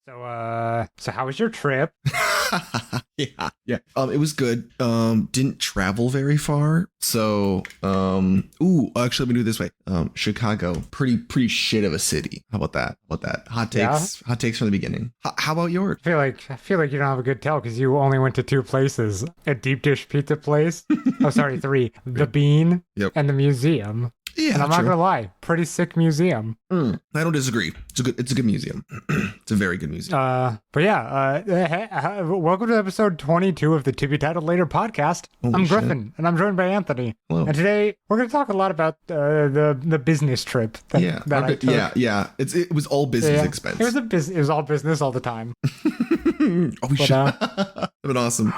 So how was your trip? Yeah. It was good. Didn't travel very far. So, actually, let me do it this way. Chicago, pretty shit of a city. How about that? Hot takes from the beginning. How about yours? I feel like you don't have a good tell because you only went to two places: a deep dish pizza place. Oh, sorry, three: the Bean, and the museum. Yeah, and I'm not gonna lie, pretty sick museum. I don't disagree. It's a good museum. It's a very good museum. Welcome to episode 22 of the To Be Titled Later podcast. I'm Griffin, and I'm joined by Anthony. Hello. And today we're gonna talk a lot about the business trip. I took. It was all business expense. It was all business all the time. Oh, we should. That'd been awesome.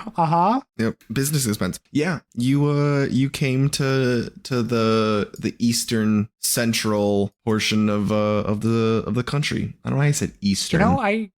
Yep, business expense. Yeah, you came to the eastern central portion of the country. I don't know why I said eastern. I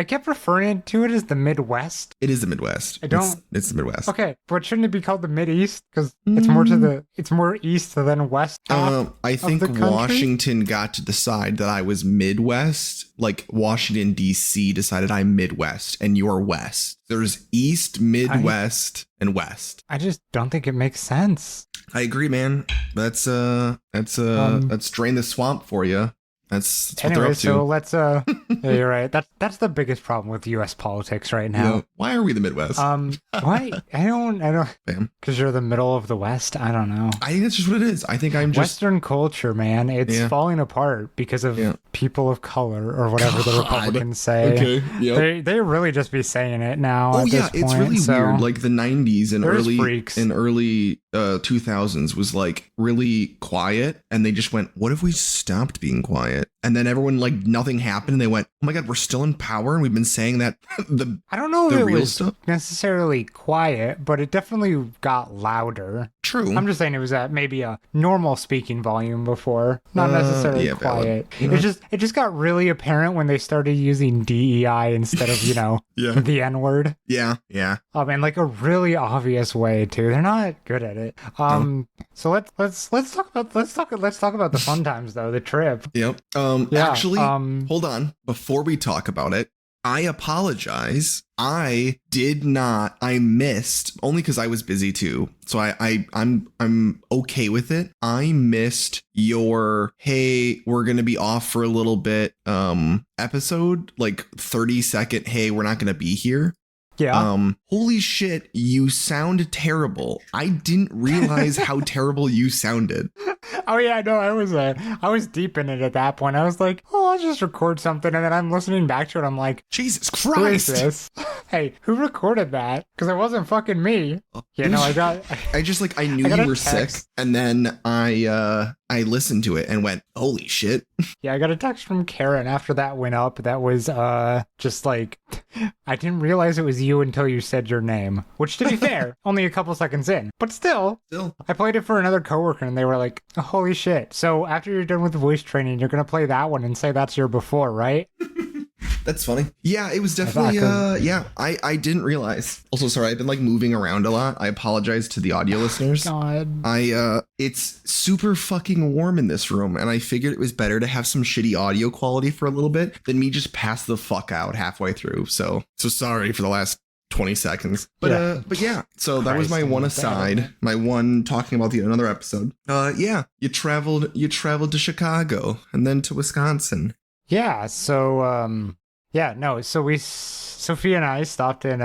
kept referring to it as the Midwest. It is the Midwest. It's the Midwest. Okay, but shouldn't it be called the Mideast? Because it's more east than west. I think Washington got to decide that I was Midwest. Like Washington D.C. decided I'm Midwest and you're West. There's East, Midwest, and West. I just don't think it makes sense. I agree, man. That's drain the swamp for you. That's what anyway, they're up to. So let's yeah, you're right. That's the biggest problem with US politics right now. Yeah. Why are we the Midwest? Why? I don't Bam. Because you're the middle of the West. I don't know. I think that's just what it is. I think I'm just Western culture, man. It's falling apart because of people of color or whatever the Republicans say. Okay. Yep. They really just be saying it now. Oh at yeah, this point, it's really weird. Like the 90s and early 2000s was like really quiet, and they just went, "What if we stopped being quiet?" And then everyone, like, nothing happened, and they went, "Oh my god, we're still in power," and we've been saying that. I don't know if it was necessarily quiet, but it definitely got louder. True. I'm just saying it was at maybe a normal speaking volume before, not necessarily quiet. It just got really apparent when they started using DEI instead of the N word. Yeah. In like a really obvious way too. They're not good at it. So let's talk about the fun times though. The trip. Yep. Actually, hold on. Before we talk about it, I apologize. I missed, only because I was busy too. So I'm okay with it. I missed your, hey, we're going to be off for a little bit episode, like 30-second, hey, we're not going to be here. Yeah. Holy shit, you sound terrible. I didn't realize how terrible you sounded. Oh yeah, no, I was deep in it at that point. I was like, oh, I'll just record something, and then I'm listening back to it. I'm like, Jesus Christ, who is this? Hey, who recorded that? Because it wasn't fucking me. I knew you were sick, and then I listened to it and went, holy shit. Yeah, I got a text from Karen after that went up. That was just like, I didn't realize it was you until you said your name. Which, to be fair, only a couple seconds in, but still, I played it for another coworker, and they were like, oh, holy shit. So after you're done with the voice training, you're gonna play that one and say that's your before, right? That's funny. Yeah, it was definitely, I didn't realize. Also, sorry, I've been like moving around a lot. I apologize to the audio listeners. God. It's super fucking warm in this room, and I figured it was better to have some shitty audio quality for a little bit than me just pass the fuck out halfway through. So sorry for the last 20 seconds. But yeah, so that was my one aside, my one talking about another episode. You traveled to Chicago and then to Wisconsin. Yeah, so Sophia and I stopped in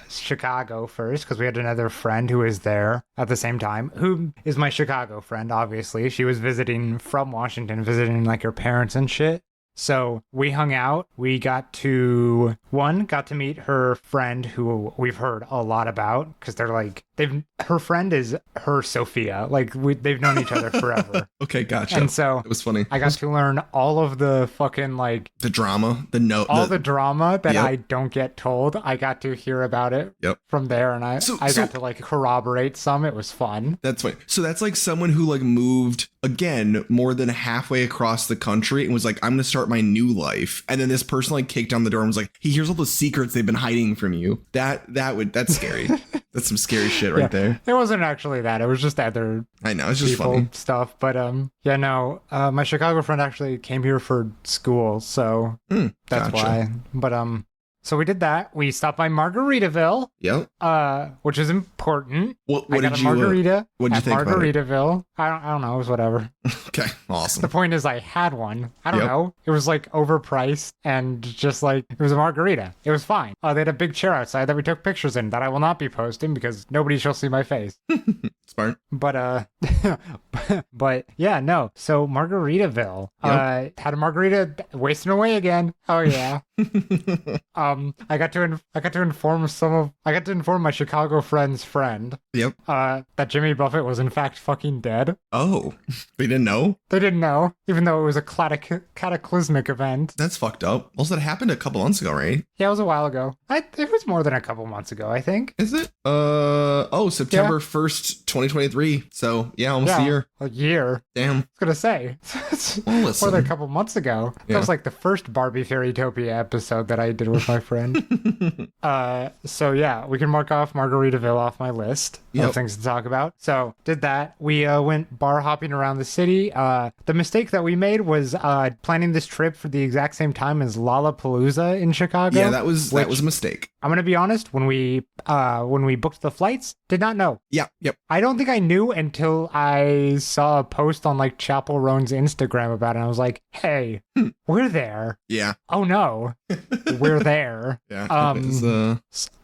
Chicago first because we had another friend who was there at the same time, who is my Chicago friend, obviously. She was visiting from Washington, visiting like her parents and shit. So we hung out. We got to meet her friend who we've heard a lot about because they're like, her friend is her Sophia. Like they've known each other forever. Okay, gotcha. And so it was funny. I got to learn all of the fucking like the drama, the drama that I don't get told. I got to hear about it from there, and I got to like corroborate some. It was fun. That's funny. So that's like someone who like moved again more than halfway across the country and was like, I'm gonna start my new life, and then this person like kicked down the door and was like, hey, here's all the secrets they've been hiding from you. That's scary. That's some scary shit right there. It wasn't actually that. It was just other I know, it's just funny stuff. But my Chicago friend actually came here for school, so that's why. But so we did that. We stopped by Margaritaville. Yep. Which is important. What I got did a margarita. What did you think Margaritaville. about it? I don't know. It was whatever. Okay, awesome. The point is, I had one. I don't know. It was like overpriced and just like it was a margarita. It was fine. They had a big chair outside that we took pictures in that I will not be posting because nobody shall see my face. Smart. But but yeah, no. So Margaritaville. Had a margarita, wasting away again. Oh yeah. I got to inform my Chicago friend's friend. Yep. That Jimmy Buffett was in fact fucking dead. Oh, they didn't know? They didn't know, even though it was a cataclysmic event. That's fucked up. Also, that happened a couple months ago, right? Yeah, it was a while ago. It was more than a couple months ago, I think. Is it? September 1st, 2023. So, yeah, almost a year. A year. Damn. I was going to say. Well, listen. More than a couple months ago. That was like the first Barbie Fairytopia episode that I did with my friend. So, yeah, we can mark off Margaritaville off my list of things to talk about. So, did that. We went bar hopping around the city. The mistake that we made was planning this trip for the exact same time as Lollapalooza in Chicago. Yeah, that was a mistake. I'm gonna be honest. When we booked the flights, did not know. Yep. I don't think I knew until I saw a post on like Chapel Roan's Instagram about it. And I was like, "Hey, we're there." Yeah. Oh no, we're there. Yeah.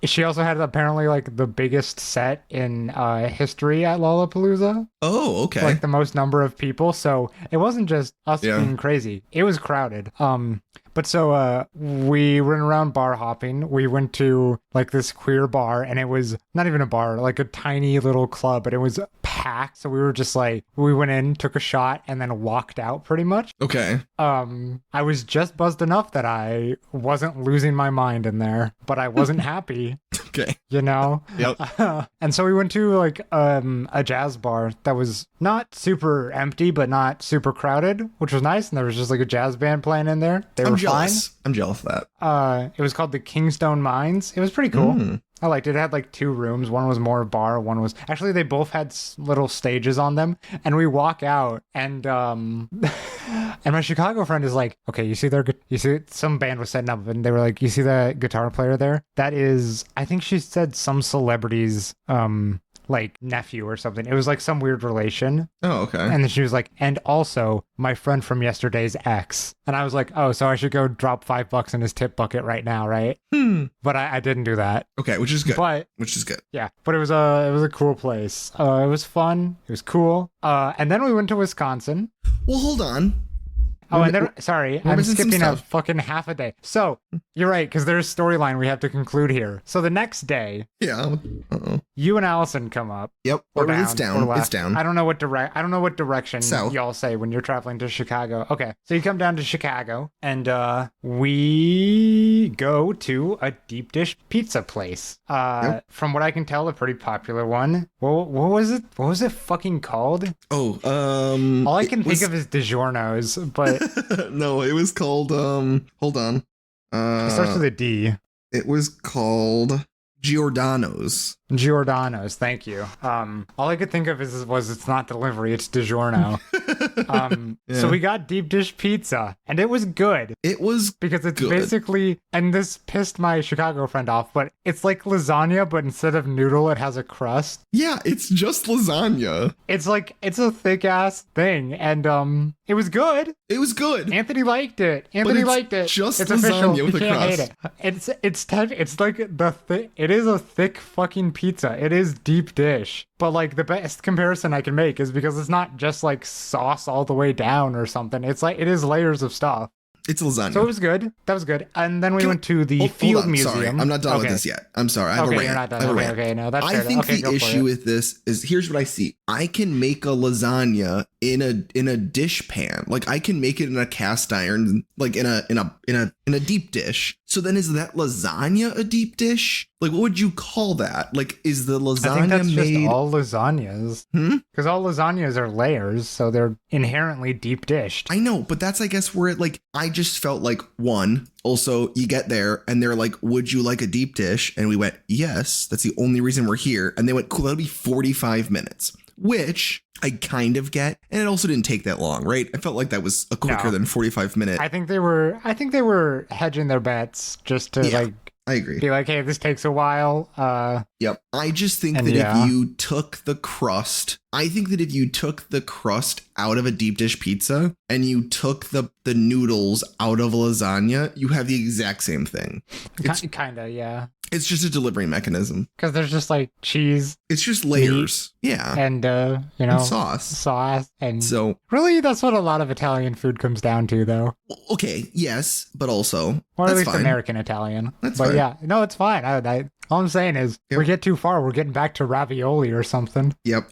She also had apparently like the biggest set in history at Lollapalooza. Oh, okay. Like the most number of people. So it wasn't just us being crazy. It was crowded. But so we went around bar hopping. We went to like this queer bar, and it was not even a bar, like a tiny little club, but it was packed. So we were just like, we went in, took a shot, and then walked out pretty much. Okay. I was just buzzed enough that I wasn't losing my mind in there, but I wasn't happy. Okay. You know? Yep. And so we went to like a jazz bar that was not super empty, but not super crowded, which was nice. And there was just like a jazz band playing in there. They were jealous. fine. I'm jealous of that. It was called the Kingstone Mines. It was pretty cool. I liked it. It had like two rooms. One was more bar. One was actually, they both had little stages on them. And we walk out and and my Chicago friend is like, okay, you see some band was setting up and they were like, you see the guitar player there? That is, I think she said some celebrity's like nephew or something. It was like some weird relation. Oh, okay. And then she was like, and also my friend from yesterday's ex. And I was like, oh, so I should go drop $5 in his tip bucket right now, right? But I didn't do that. Okay, which is good. Yeah, but it was a cool place. It was fun. It was cool. And then we went to Wisconsin. Well, hold on. Oh, and then, sorry, I'm skipping a fucking half a day. So, you're right, because there's a storyline we have to conclude here. So the next day, you and Allison come up. Yep. Or down, it's down. It's down. I don't know what direction South. y'all say when you're traveling to Chicago. Okay, so you come down to Chicago, and we go to a deep dish pizza place. From what I can tell, a pretty popular one. What was it? What was it fucking called? Oh, all I can think of is DiGiorno's, but no, it was called hold on. It starts with a D. It was called Giordano's. Giordano's, thank you. All I could think of was it's not delivery, it's DiGiorno. So we got deep dish pizza, and it was good. It was because it's good. Basically, and this pissed my Chicago friend off, but it's like lasagna, but instead of noodle, it has a crust. Yeah, it's just lasagna. It's a thick ass thing, and it was good. It was good. Anthony liked it. Just it's lasagna official. with You a can't crust. hate it. It's like it is a thick fucking pizza. It is deep dish. But like the best comparison I can make is because it's not just like sauce all the way down or something. It's like it is layers of stuff. It's lasagna. So it was good. That was good. And then we went to the Field Museum. Sorry, I'm not done with this yet. I'm sorry. I have a rant. You're not done. Okay, no, that's fair. I think the issue with this is here's what I see. I can make a lasagna in a dish pan. Like I can make it in a cast iron, like in a deep dish. So then is that lasagna a deep dish? Like what would you call that? Like is the lasagna I think that's made just all lasagnas? Because all lasagnas are layers, so they're inherently deep dished. I know, but that's I guess where it like I just felt like, one, also you get there and they're like, would you like a deep dish? And we went, yes, that's the only reason we're here. And they went, cool, that'll be 45 minutes, which I kind of get. And it also didn't take that long, right? I felt like that was a quicker than 45 minutes. I think they were hedging their bets just to I agree. Be like, hey, this takes a while. Yep. I just think that if you took the crust, out of a deep dish pizza and you took the noodles out of a lasagna, you have the exact same thing. Kind of, yeah. It's just a delivery mechanism. Because there's just like cheese. It's just layers. Meat, yeah. And, and sauce. And so really, that's what a lot of Italian food comes down to, though. Okay. Yes. But also. Or at least fine. American Italian. That's fine. Yeah. No, it's fine. All I'm saying is we get too far. We're getting back to ravioli or something. Yep.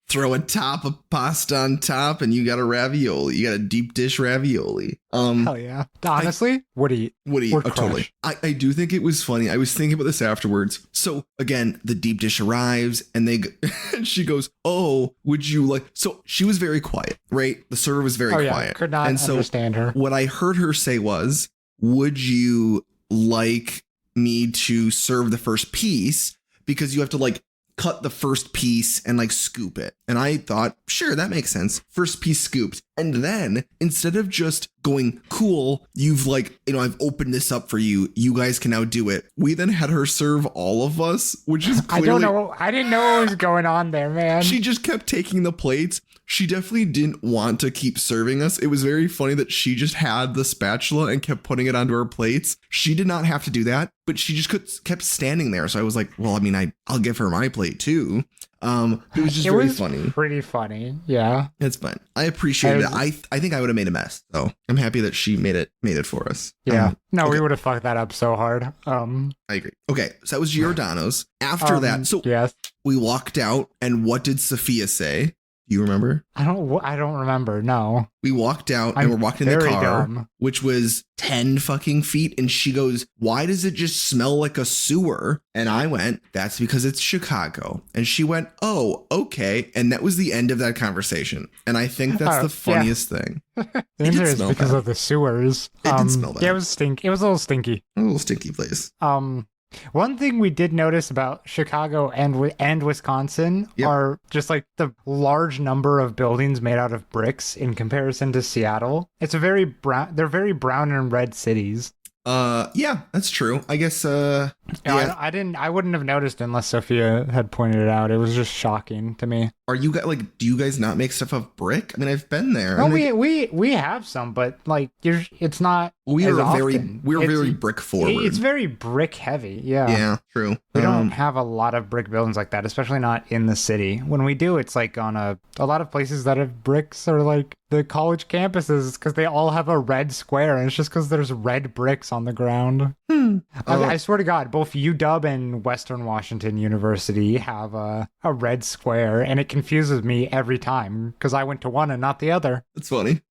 Throw a top of pasta on top and you got a ravioli. You got a deep dish ravioli. Hell yeah. Honestly, would eat. Totally. I do think it was funny. I was thinking about this afterwards. So again, the deep dish arrives and and she goes, oh, would you like, so she was very quiet, right? The server was very quiet. Could not understand her. What I heard her say was, would you like me to serve the first piece? Because you have to like cut the first piece and like scoop it. And I thought, sure, that makes sense. First piece scooped. And then instead of just going, cool, you've like, I've opened this up for you. You guys can now do it. We then had her serve all of us, which is clearly, I don't know. I didn't know what was going on there, man. She just kept taking the plates. She definitely didn't want to keep serving us. It was very funny that she just had the spatula and kept putting it onto our plates. She did not have to do that, but she just kept standing there. So I was like, well, I mean, I'll give her my plate too. It was just very funny. Pretty funny. Yeah. It's fine. I appreciate it. I think I would have made a mess. So I'm happy that she made it for us. Yeah. We would have fucked that up so hard. I agree. Okay. So that was Giordano's. After that, so yes. We walked out and what did Sophia say? You remember? I don't remember. No. We walked out and we're walking in the car, which was 10 fucking feet. And she goes, why does it just smell like a sewer? And I went, that's because it's Chicago. And she went, oh, okay. And that was the end of that conversation. And I think that's the funniest thing. The answer is because of the sewers. It did smell bad. Yeah, it was It was a little stinky. A little stinky place. One thing we did notice about Chicago and Wisconsin are just like the large number of buildings made out of bricks in comparison to Seattle. It's they're very brown and red cities. Yeah, that's true. I guess, I wouldn't have noticed unless Sophia had pointed it out. It was just shocking to me. Are you guys do you guys not make stuff of brick? I mean, I've been there. No, we have some, but like it's not. We're very brick forward. It's very brick heavy. Yeah. Yeah, true. We don't have a lot of brick buildings like that, especially not in the city. When we do, it's like on a lot of places that have bricks are like the college campuses because they all have a red square, and it's just because there's red bricks on the ground. I swear to God, both UW and Western Washington University have a red square, and it confuses me every time because I went to one and not the other. That's funny.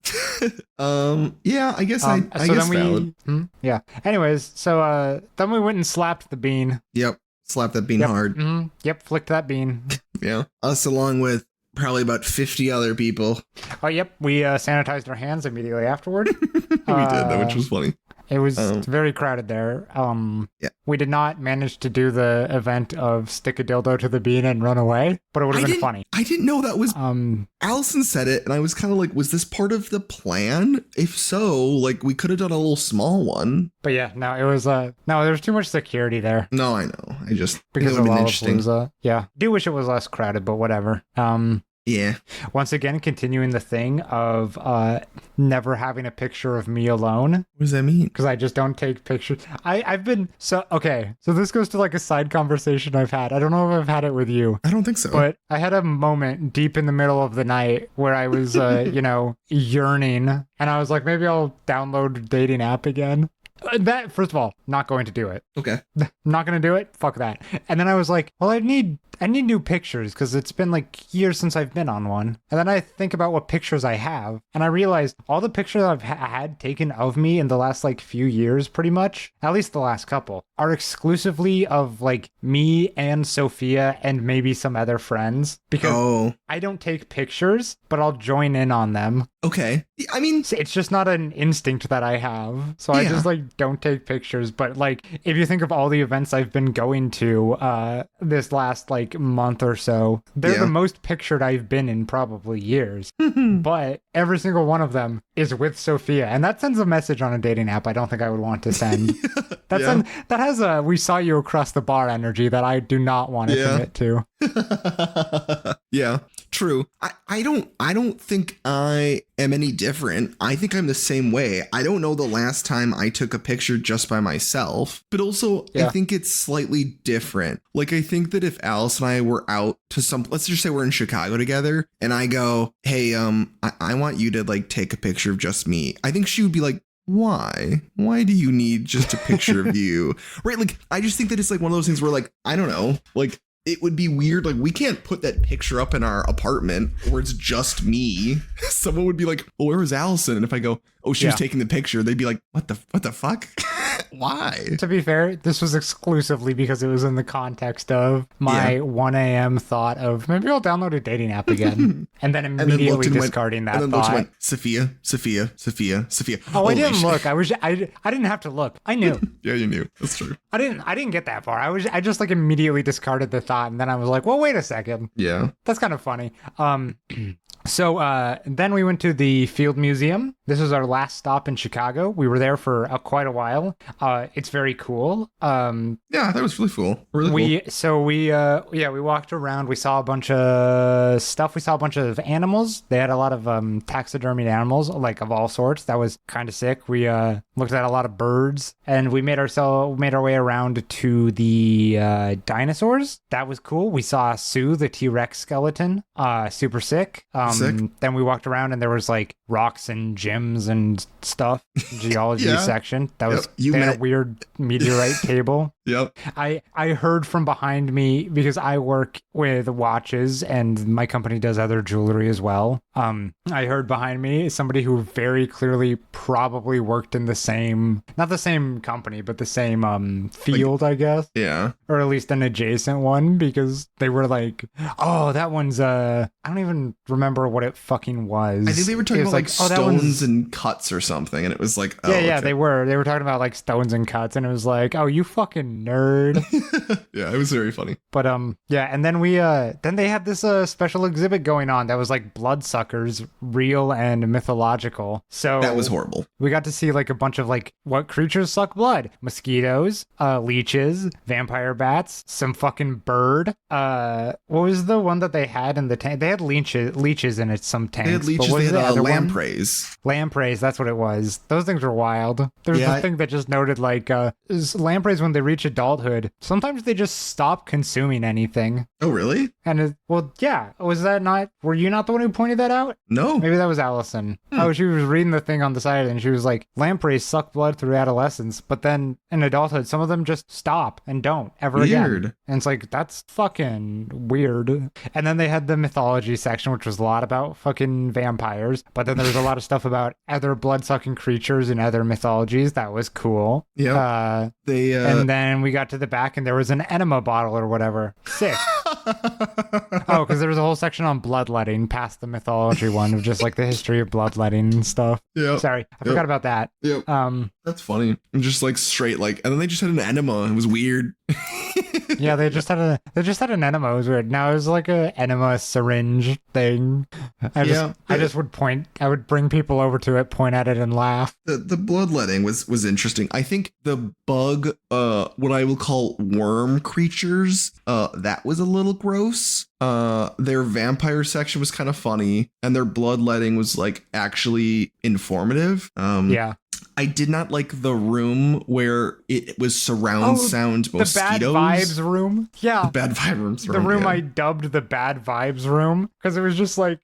Yeah, I guess I guess valid. Yeah. Anyways, so then we went and slapped the bean. Yep. Slapped that bean hard. Mm-hmm. Yep. Flicked that bean. Yeah. Us along with probably about 50 other people. Oh, yep. We sanitized our hands immediately afterward. We did, which was funny. It was very crowded there. We did not manage to do the event of stick a dildo to the bean and run away, but it would have been funny. I didn't know that was... Allison said it, and I was kind of like, was this part of the plan? If so, like, we could have done a little small one. But yeah, no, it was... no, there was too much security there. No, I know. I just... Because of Lollapalooza. Yeah. Do wish it was less crowded, but whatever. Yeah. Once again, continuing the thing of never having a picture of me alone. What does that mean? Because I just don't take pictures. I've been okay. So this goes to like a side conversation I've had. I don't know if I've had it with you. I don't think so. But I had a moment deep in the middle of the night where I was, yearning, and I was like, maybe I'll download a dating app again. That, first of all, not going to do it. Okay. Not going to do it. Fuck that. And then I was like, well, I need new pictures because it's been like years since I've been on one. And then I think about what pictures I have, and I realized all the pictures I've had taken of me in the last like few years, pretty much, at least the last couple, are exclusively of like me and Sophia and maybe some other friends because I don't take pictures, but I'll join in on them. Okay. I mean, it's just not an instinct that I have. So I just like don't take pictures. But like, if you think of all the events I've been going to this last like month or so, they're the most pictured I've been in probably years. But every single one of them is with Sophia. And that sends a message on a dating app I don't think I would want to send. That has a "we saw you across the bar" energy that I do not want to commit to. Yeah. True. I don't think I am any different. I think I'm the same way. I don't know the last time I took a picture just by myself, but also I think it's slightly different. Like, I think that if Alice and I were out to let's just say we're in Chicago together and I go, hey, I want you to like take a picture of just me. I think she would be like, why do you need just a picture of you? Right. Like, I just think that it's like one of those things where like, I don't know, like, it would be weird. Like, we can't put that picture up in our apartment where it's just me. Someone would be like, well, where was Allison? And if I go, oh, she was taking the picture, they'd be like, what the fuck? Why? To be fair, this was exclusively because it was in the context of my 1 a.m. thought of maybe I'll download a dating app again. And then immediately discarding that thought. Went, Sophia. Oh, I didn't look. I didn't have to look. I knew. Yeah, you knew. That's true. I didn't get that far. I just like immediately discarded the thought, and then I was like, well, wait a second. Yeah. That's kind of funny. So then we went to the Field Museum. This was our last stop in Chicago. We were there for quite a while. It's very cool. Yeah, that was really cool. Really cool. So we walked around. We saw a bunch of stuff. We saw a bunch of animals. They had a lot of taxidermied animals, like of all sorts. That was kind of sick. We looked at a lot of birds, and we made our way around to the dinosaurs. That was cool. We saw Sue, the T-Rex skeleton. Super sick. Sick. Then we walked around and there was like rocks and gems and stuff. Geology section. That was they had a weird meteorite table. Yep. I heard from behind me because I work with watches and my company does other jewelry as well. I heard behind me somebody who very clearly probably worked in the same, not the same company, but the same field, like, I guess. Yeah. Or at least an adjacent one, because they were like, oh, that one's I don't even remember what it fucking was. I think they were talking about like stones and cuts or something, and it was like, oh, yeah, they were talking about like stones and cuts, and it was like, oh, you fucking nerd. Yeah, it was very funny. But yeah, and then then they had this special exhibit going on that was like bloodsuckers, real and mythological. So that was horrible. We got to see like a bunch of like what creatures suck blood: mosquitoes, leeches, vampire bats, some fucking bird. What was the one that they had in the tank? They had leeches in it. Some tanks. They had leeches. They had lampreys. Lampreys. That's what it was. Those things were wild. There's a thing that just noted like lampreys when they reach adulthood, sometimes they just stop consuming anything. Oh, really? And was that not? Were you not the one who pointed that out? No. Maybe that was Allison. Oh, she was reading the thing on the side and she was like, lampreys suck blood through adolescence, but then in adulthood, some of them just stop and don't ever again. And it's like, that's fucking weird. And then they had the mythology section, which was a lot about fucking vampires, but then there was a lot of stuff about other blood-sucking creatures in other mythologies. That was cool. Yeah. And then we got to the back and there was an enema bottle or whatever. Sick. Oh, because there was a whole section on bloodletting past the mythology one of just like the history of bloodletting and stuff. Yeah. Sorry, I forgot about that. Yep. That's funny. And just like straight like, and then they just had an enema. It was weird. Yeah, they just had an enema. It was weird. Now it was like a enema syringe thing. I would bring people over to it, point at it, and laugh. The bloodletting was interesting. I think the bug, what I will call worm creatures, that was a little gross. Their vampire section was kind of funny, and their bloodletting was like actually informative. Yeah. I did not like the room where it was surround sound mosquitoes. The bad vibes room. Yeah. The bad vibes room. The room I dubbed the bad vibes room because it was just like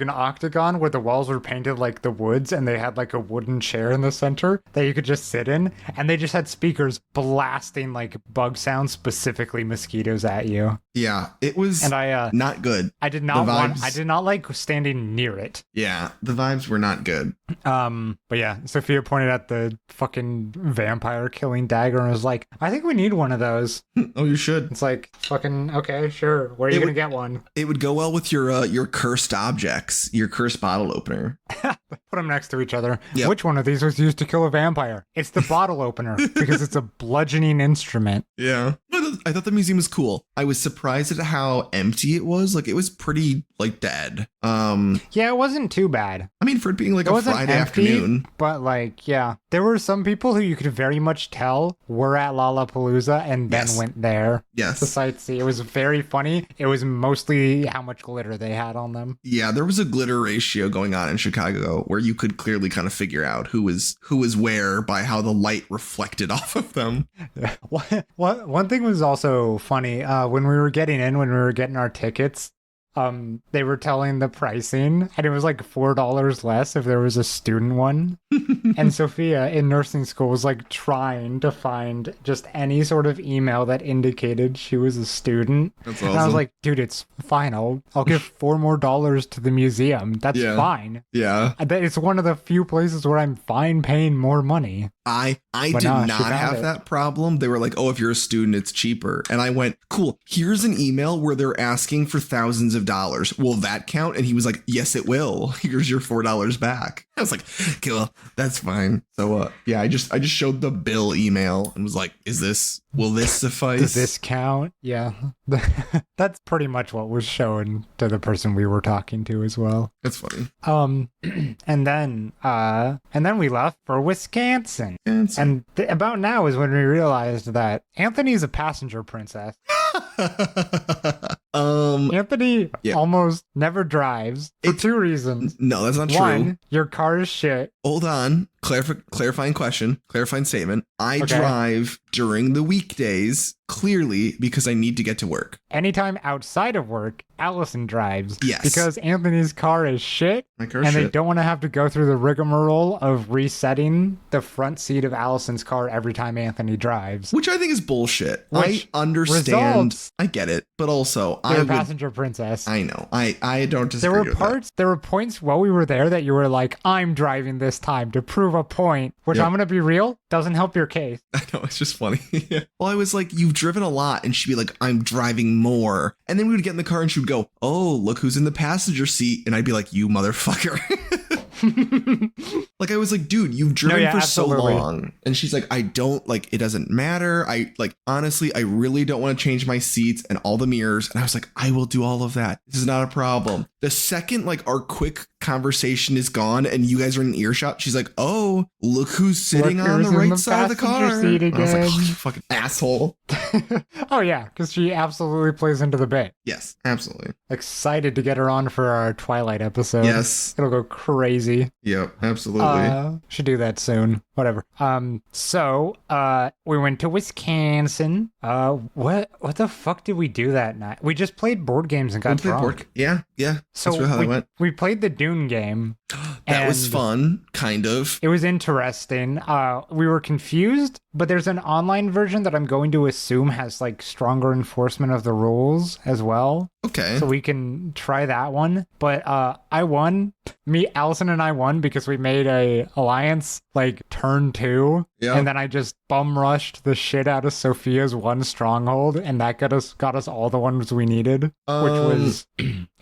an octagon where the walls were painted like the woods and they had like a wooden chair in the center that you could just sit in, and they just had speakers blasting like bug sounds, specifically mosquitoes, at you. Yeah, it was not good. I did not like standing near it. Yeah, the vibes were not good. But yeah, Sophia pointed at the fucking vampire killing dagger and was like, I think we need one of those. Oh, you should. It's like, fucking, okay, sure. Where are you going to get one? It would go well with your cursed objects, your cursed bottle opener. Put them next to each other. Yep. Which one of these was used to kill a vampire? It's the bottle opener because it's a bludgeoning instrument. Yeah. I thought the museum was cool. I was surprised at how empty it was. Like, it was pretty, like, dead. Yeah, it wasn't too bad. I mean, for it being like a Friday afternoon. But, like, yeah. There were some people who you could very much tell were at Lollapalooza and then went there to sightsee. It was very funny. It was mostly how much glitter they had on them. Yeah, there was a glitter ratio going on in Chicago where you could clearly kind of figure out who was where by how the light reflected off of them. One thing was also funny. When we were getting our tickets, they were telling the pricing, and it was like $4 less if there was a student one. And Sophia in nursing school was like trying to find just any sort of email that indicated she was a student. That's awesome. And I was like, dude, it's fine. I'll give $4 more to the museum. That's fine. Yeah. It's one of the few places where I'm fine paying more money. I did not have that problem. They were like, oh, if you're a student, it's cheaper. And I went, cool, here's an email where they're asking for thousands of dollars. Will that count? And he was like, yes, it will. Here's your $4 back. I was like, cool, that's fine. So yeah, I just showed the bill email and was like, will this suffice? Does this count? Yeah. That's pretty much what was shown to the person we were talking to as well. That's funny. And then we left for Wisconsin. And about now is when we realized that Anthony's a passenger princess. Anthony almost never drives for two reasons. No, that's not true. One, your car is shit. Hold on. Clarifying statement. I drive during the weekdays clearly because I need to get to work. Anytime outside of work, Allison drives. Yes. Because Anthony's car is shit. My car's and shit. They don't want to have to go through the rigmarole of resetting the front seat of Allison's car every time Anthony drives. Which I think is bullshit. I understand. I get it. But also, you're a passenger princess. I know. I don't disagree with that. There were points while we were there that you were like, I'm driving this time to prove a point, which I'm going to be real, doesn't help your case. I know, it's just funny. Well, I was like, you've driven a lot, and she'd be like, I'm driving more. And then we would get in the car and she would go, oh, look who's in the passenger seat. And I'd be like, you motherfucker. Like, I was like, dude, you've driven for so long. And she's like, I don't, like, it doesn't matter. Honestly, I really don't want to change my seats and all the mirrors. And I was like, I will do all of that. This is not a problem. The second, like, our quick conversation is gone and you guys are in earshot, she's like, oh, look who's sitting on the right side of the car. Seat again. I was like, oh, you fucking asshole. Oh, yeah, because she absolutely plays into the bit. Yes, absolutely. Excited to get her on for our Twilight episode. Yes. It'll go crazy. Yep, absolutely. Should do that soon. Whatever. So we went to Wisconsin. What the fuck did we do that night? We just played board games and got drunk. Yeah. So that's really how they went. We played the Dune game. That was fun, kind of. It was interesting. We were confused, but there's an online version that I'm going to assume has like stronger enforcement of the rules as well. Okay. So we can try that one. But I won. Allison and I won because we made a alliance like turn 2. Yeah. And then I just bum rushed the shit out of Sophia's one stronghold, and that got us all the ones we needed, which was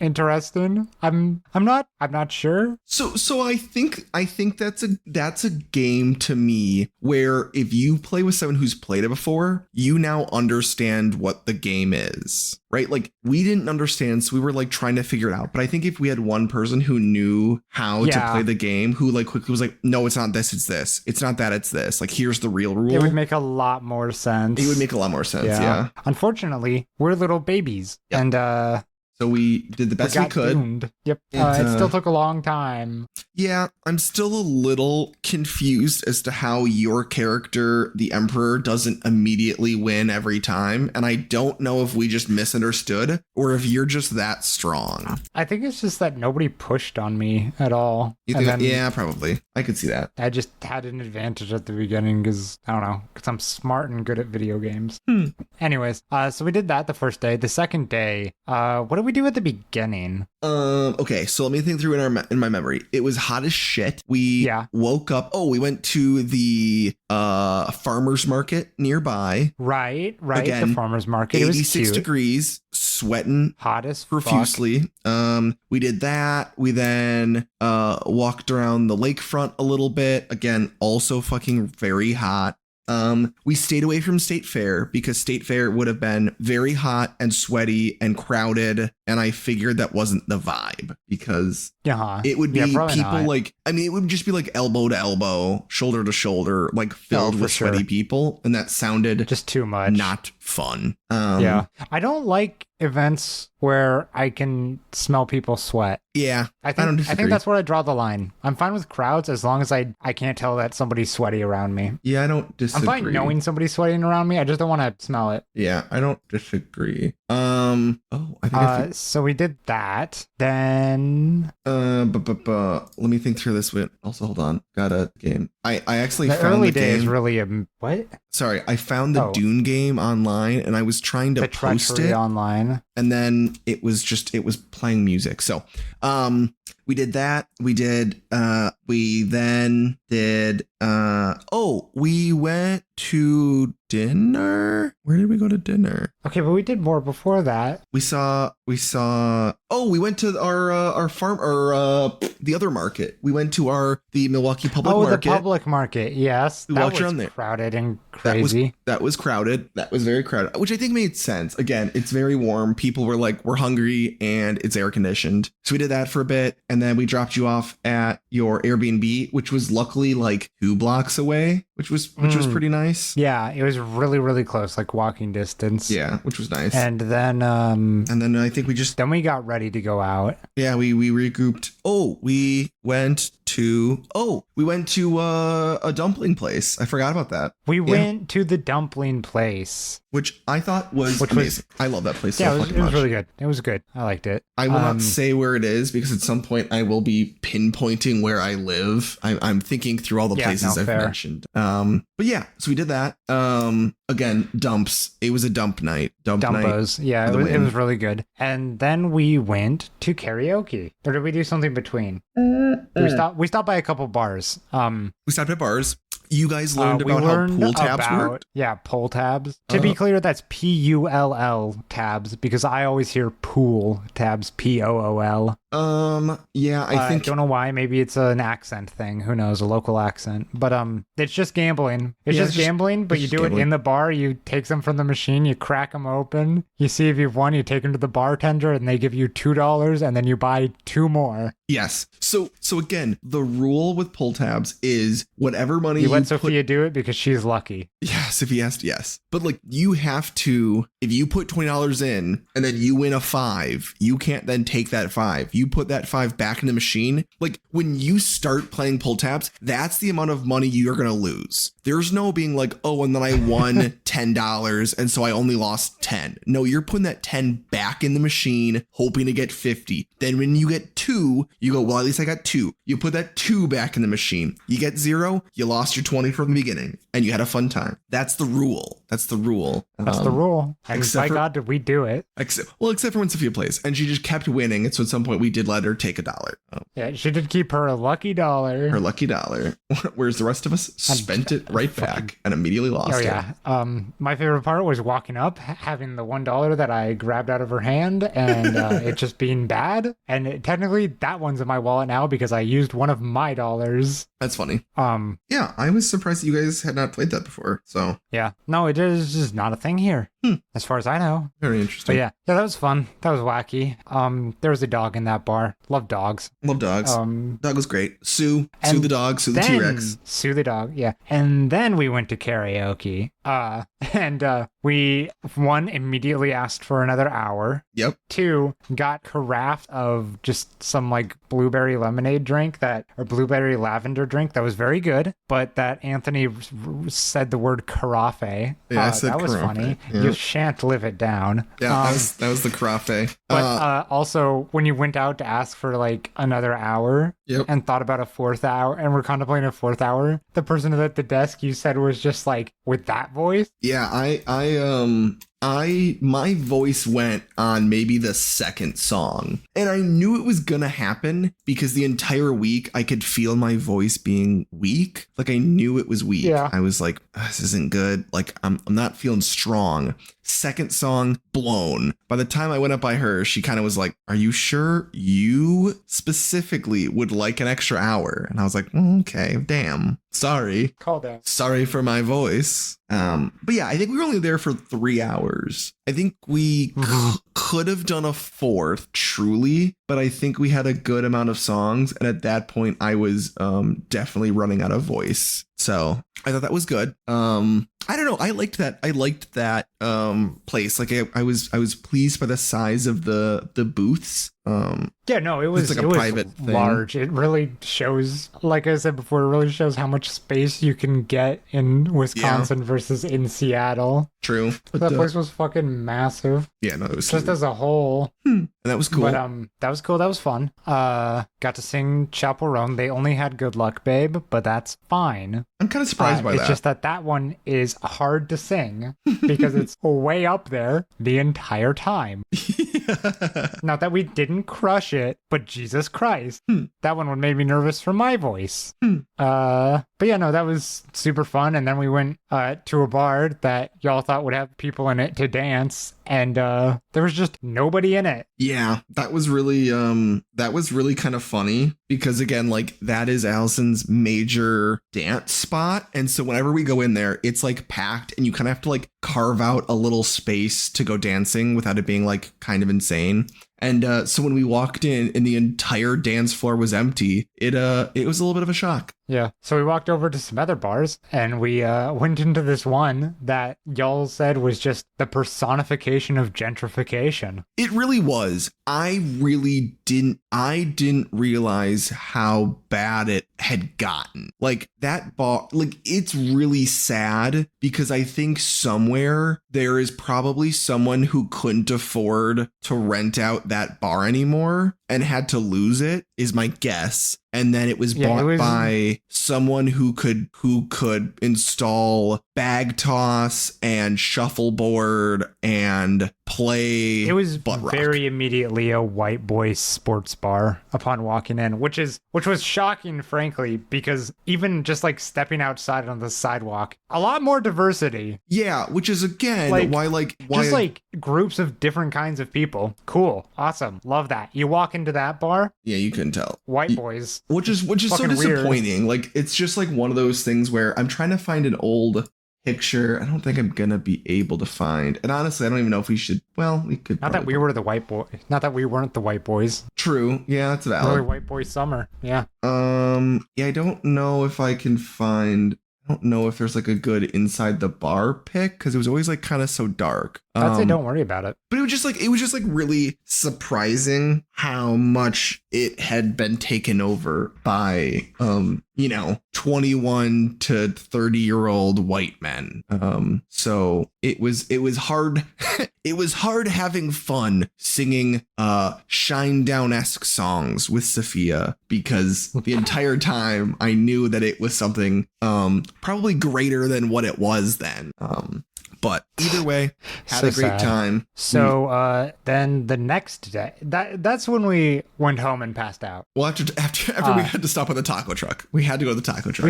interesting. I'm not sure. So I think that's a game to me where if you play with someone who's played it before, you now understand what the game is, right? Like, we didn't understand, so we were like trying to figure it out. But I think if we had one person who knew how to play the game, who like quickly was like, no, it's not this, it's this. It's not that, it's this. Like, here's the real rule. It would make a lot more sense. It would make a lot more sense, yeah. Unfortunately, we're little babies. Yep. And so we did the best we could. Doomed. Yep. It still took a long time. Yeah, I'm still a little confused as to how your character, the Emperor, doesn't immediately win every time. And I don't know if we just misunderstood or if you're just that strong. I think it's just that nobody pushed on me at all. You think yeah, probably. I could see that. I just had an advantage at the beginning because, I don't know, because I'm smart and good at video games. Anyways, so we did that the first day. The second day, what did we do at the beginning? Okay, so let me think through in my memory. It was hot as shit. We woke up. Oh, we went to the farmer's market nearby. Right. Again, the farmer's market. 86 degrees, sweating hot as profusely. We did that. We then walked around the lakefront a little bit. Again, also fucking very hot. We stayed away from State Fair because State Fair would have been very hot and sweaty and crowded. And I figured that wasn't the vibe because it would be people like, I mean, it would just be like elbow to elbow, shoulder to shoulder, like filled with sweaty people. And that sounded just too much. Not fun. I don't like events where I can smell people sweat. Yeah. I think that's where I draw the line. I'm fine with crowds as long as I can't tell that somebody's sweaty around me. Yeah, I don't disagree. I'm fine knowing somebody's sweating around me. I just don't want to smell it. Yeah, I don't disagree. So we did that. Then let me think through this one. Also, hold on. Got a game. I actually the found early the days game. Really what? Sorry, I found the Dune game online and I was trying to post it online. And then it was playing music. So, we did that. We then did, we went to dinner. Where did we go to dinner? Okay, but we did more before that. We went to our farm or the other market. We went to the Milwaukee Public Market. The public market. Yes. We walked around there. Crowded and crazy. That was crowded. That was very crowded, which I think made sense. Again, it's very warm. People were like, we're hungry and it's air conditioned. So we did that for a bit. And then we dropped you off at your Airbnb, which was luckily like 2 blocks away, which was pretty nice. Yeah, it was really, really close, like walking distance. Yeah, which was nice. And then I think then we got ready to go out. Yeah, we regrouped. We went to a dumpling place. I forgot about that. We went to the dumpling place, which I thought was amazing. I love that place. Yeah, it was really good. It was good. I liked it. I will not say where it is because at some point I will be pinpointing where I live. I'm thinking through all the places I've mentioned. But yeah, so we did that. Again, dumps. It was a dump night. Dumpos. Yeah, it was really good. And then we went to karaoke. Or did we do something between? We stopped by a couple bars. We stopped at bars. You guys learned about how pull tabs work? Yeah, pull tabs. To be clear, that's PULL tabs because I always hear pool tabs, POOL. Yeah, I don't know why. Maybe it's an accent thing. Who knows? A local accent. But it's just gambling. It's just gambling, but you do it in the bar. You take them from the machine, you crack them open, you see if you've won, you take them to the bartender, and they give you $2, and then you buy 2 more. Yes. So again, the rule with pull tabs is whatever money you let Sophia do it because she's lucky. Yes, if he asked, yes. But like you have to, if you put $20 in and then you win a 5, you can't then take that 5. You put that 5 back in the machine. Like when you start playing pull tabs, that's the amount of money you're going to lose. There's no being like, oh, and then I won $10 and so I only lost 10. No, you're putting that 10 back in the machine, hoping to get 50. Then when you get 2, you go, well, at least I got 2. You put that 2 back in the machine. You get 0, you lost your 20 from the beginning and you had a fun time. That's the rule. That's the rule. And by God, did we do it? Except for when Sophia plays. And she just kept winning. And so at some point we did let her take $1. Yeah, she did keep her lucky dollar. Her lucky $1. Whereas the rest of us spent it right back and immediately lost it. My favorite part was walking up, having the $1 that I grabbed out of her hand and it just being bad. And technically that one's in my wallet now because I used one of my dollars. That's funny. Yeah, I was surprised that you guys had not played that before. So yeah, no, it is just not a thing here, as far as I know. Very interesting. But yeah, that was fun. That was wacky. There was a dog in that bar. Love dogs. Love dogs. Dog was great. Sue the dog. Sue the T-Rex. Sue the dog. Yeah, and then we went to karaoke. And we, 1, immediately asked for another hour. Yep. 2, got carafe of just some like blueberry lemonade drink or blueberry lavender drink that was very good, but that Anthony said the word carafe. Yeah, I said that was carafe. Funny. Yeah. You shan't live it down. Yeah, that was the carafe. But also, when you went out to ask for like another hour and thought about a 4th hour, and we're contemplating a 4th hour, the person at the desk you said was just like with that voice. Yeah, my voice went on maybe the second song, and I knew it was gonna happen because the entire week I could feel my voice being weak. Like I knew it was weak. Yeah. I was like, this isn't good. Like I'm not feeling strong. Second song, blown. By the time I went up by her, she kind of was like, are you sure you specifically would like an extra hour? And I was like, okay, damn. Sorry. Call that. Sorry for my voice. But yeah, I think we were only there for 3 hours. I think we could have done a fourth, truly, but I think we had a good amount of songs. And at that point, I was definitely running out of voice. So I thought that was good. I don't know. I liked that. Place. Like I was pleased by the size of the booths. Yeah, no, it was like a private thing. Large. It really shows, like I said before, it really shows how much space you can get in Wisconsin versus in Seattle. True. But that place was fucking massive. Yeah, no, it was just as a whole. And that was cool. But that was cool. That was fun. Got to sing Chaperone. They only had Good Luck Babe, but that's fine. I'm kind of surprised by that. It's just that one is hard to sing because it's way up there the entire time. Not that we didn't crush it, but Jesus Christ. That one made me nervous for my voice. But yeah, no, that was super fun. And then we went to a bar that y'all thought would have people in it to dance, and there was just nobody in it. Yeah, that was really kind of funny because again, like that is Allison's major dance spot, and so whenever we go in there, it's like packed, and you kind of have to like carve out a little space to go dancing without it being like kind of insane. And so when we walked in and the entire dance floor was empty, it was a little bit of a shock. Yeah. So we walked over to some other bars and we went into this one that y'all said was just the personification of gentrification. It really was. I didn't realize how bad it had gotten. Like that bar, like it's really sad because I think somewhere there is probably someone who couldn't afford to rent out that bar anymore and had to lose it, is my guess. And then it was bought by someone who could install bag toss and shuffleboard and play. It was butt rock. Very immediately a white boy sports bar upon walking in, which was shocking, frankly, because even just like stepping outside on the sidewalk, a lot more diversity. Yeah, which is again why just like groups of different kinds of people. Cool, awesome, love that. You walk into that bar, yeah, you couldn't tell. White boys, which is so disappointing. Weird. Like it's just like one of those things where I'm trying to find an old picture. I don't think I'm gonna be able to find. And honestly, I don't even know if we should. Well, we could. Not that we were the white boy. Not that we weren't the white boys. True. Yeah, that's valid. Really white boy summer. Yeah. Yeah, I don't know if I can find. I don't know if there's like a good inside the bar pic because it was always like kind of so dark. I'd say don't worry about it. But it was just like really surprising how much it had been taken over by 21 to 30-year-old white men. So it was hard. It was hard having fun singing Shinedown-esque songs with Sophia because the entire time I knew that it was something probably greater than what it was then. But either way, had a great time. So then the next day, that's when we went home and passed out. Well, after we had to stop at the taco truck. We had to go to the taco truck.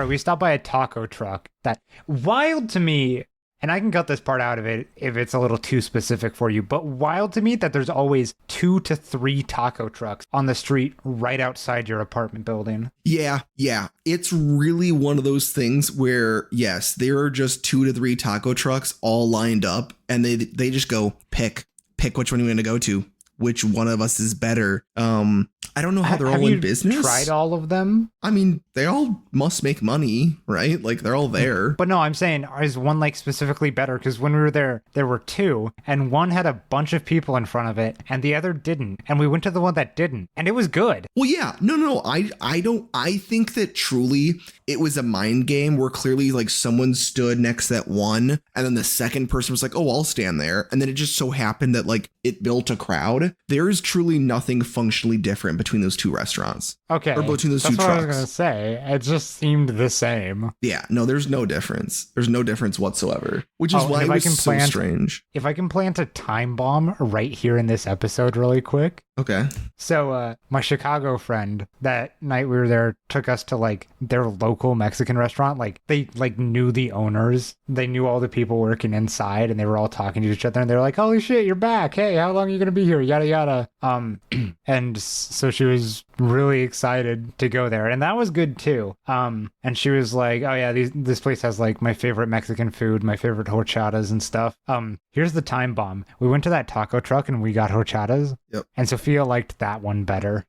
We stopped by a taco truck. That wild to me. And I can cut this part out of it if it's a little too specific for you, but wild to me that there's always 2 to 3 taco trucks on the street right outside your apartment building. Yeah. It's really one of those things where, yes, there are just 2 to 3 taco trucks all lined up and they just go pick which one you want to go to. Which one of us is better? I don't know how they're all in business. Have you tried all of them? I mean, they all must make money, right? Like they're all there. But no, I'm saying, is one like specifically better? Because when we were there were 2, and one had a bunch of people in front of it, and the other didn't. And we went to the one that didn't, and it was good. Well, yeah, no. I think that truly it was a mind game where clearly like someone stood next to that one, and then the second person was like, "Oh, I'll stand there," and then it just so happened that like it built a crowd. There is truly nothing functionally different between those two restaurants. Okay. Or between those two trucks. That's what I was going to say. It just seemed the same. Yeah, no, there's no difference. There's no difference whatsoever, which is why it was so strange. If I can plant a time bomb right here in this episode really quick. Okay. So my Chicago friend, that night we were there, took us to like their local Mexican restaurant. Like they like knew the owners. They knew all the people working inside, and they were all talking to each other, and they were like, holy shit, you're back. Hey, how long are you going to be here? Yada, yada. And so she was really excited to go there, and that was good too. And she was like, oh yeah, this place has like my favorite Mexican food, my favorite horchatas and stuff. Here's the time bomb. We went to that taco truck and we got horchatas. Yep. And Sophia liked that one better.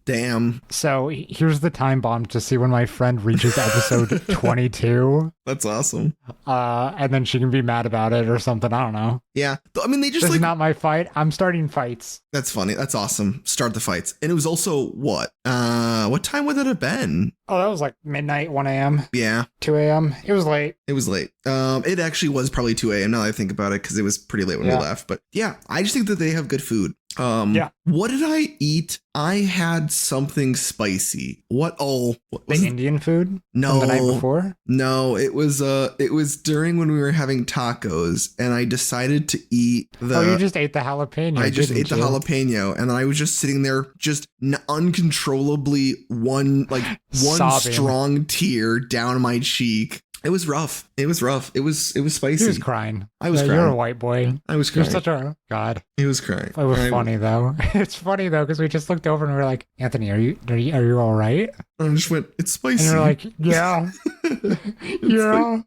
Damn. So here's the time bomb to see when my friend reaches episode 22. That's awesome. And then she can be mad about it or something. I don't know. Yeah. I mean, they just this like... is not my fight. I'm starting fights. That's funny. That's awesome. Start the fights. And it was also what? What time would that have been? Oh, that was like midnight, 1 a.m. Yeah. 2 a.m. It was late. It was late. It actually was probably 2 a.m. now that I think about it, because it was pretty late when we left. But yeah, I just think that they have good food. Yeah. What did I eat? I had something spicy. What? Oh, what was Indian food? No, from the night before. No, it was during when we were having tacos, and I decided to eat the. Oh, you just ate the jalapeno. I just ate the jalapeno, and then I was just sitting there, just uncontrollably one sobbing. Strong tear down my cheek. It was rough. It was spicy. He was crying. I was crying. You're a white boy. I was crying. You're such a god. He was crying. It was funny though. It's funny though, because we just looked over and we were like, Anthony, are you all right? And I just went, it's spicy. And you're like, yeah. Yeah.